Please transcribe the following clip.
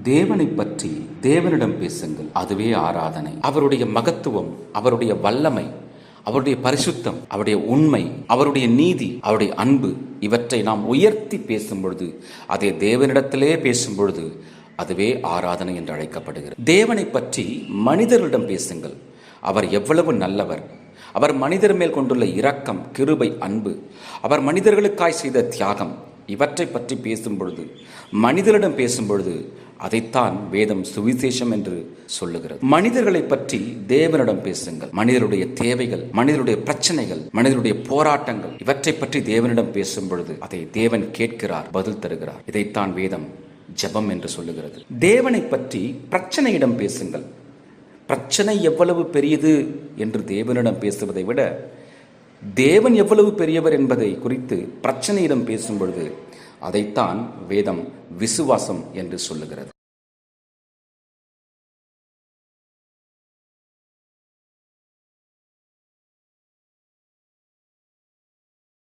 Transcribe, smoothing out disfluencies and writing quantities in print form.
தேவனை பற்றி தேவனிடம் பேசுங்கள், அதுவே ஆராதனை. அவருடைய மகத்துவம், அவருடைய வல்லமை, அவருடைய பரிசுத்தம், அவருடைய உண்மை, அவருடைய நீதி, அவருடைய அன்பு, இவற்றை நாம் உயர்த்தி பேசும் பொழுது, அதே தேவனிடத்திலே பேசும் பொழுது அதுவே ஆராதனை என்று அழைக்கப்படுகிறது. தேவனை பற்றி மனிதர்களிடம் பேசுங்கள். அவர் எவ்வளவு நல்லவர், அவர் மனிதர் மேல் கொண்டுள்ள இரக்கம், கிருபை, அன்பு, அவர் மனிதர்களுக்காய் செய்த தியாகம், இவற்றை பற்றி பேசும் பொழுது, மனிதரிடம் பேசும் பொழுது அதைத்தான் வேதம் சுவிசேஷம் என்று சொல்லுகிறது. மனிதர்களை பற்றி தேவனிடம் பேசுங்கள். மனிதருடைய தேவைகள், மனிதருடைய பிரச்சனைகள், மனிதருடைய போராட்டங்கள், இவற்றை பற்றி தேவனிடம் பேசும் பொழுது அதை தேவன் கேட்கிறார், பதில் தருகிறார். இதைத்தான் வேதம் ஜெபம் என்று சொல்லுகிறது. தேவனை பற்றி பிரச்சனையிடம் பேசுங்கள். பிரச்சனை எவ்வளவு பெரியது என்று தேவனிடம் பேசுவதை விட தேவன் எவ்வளவு பெரியவர் என்பதை குறித்து பிரச்சனையிடம் பேசும் பொழுது அதைத்தான் வேதம் விசுவாசம் என்று சொல்லுகிறது.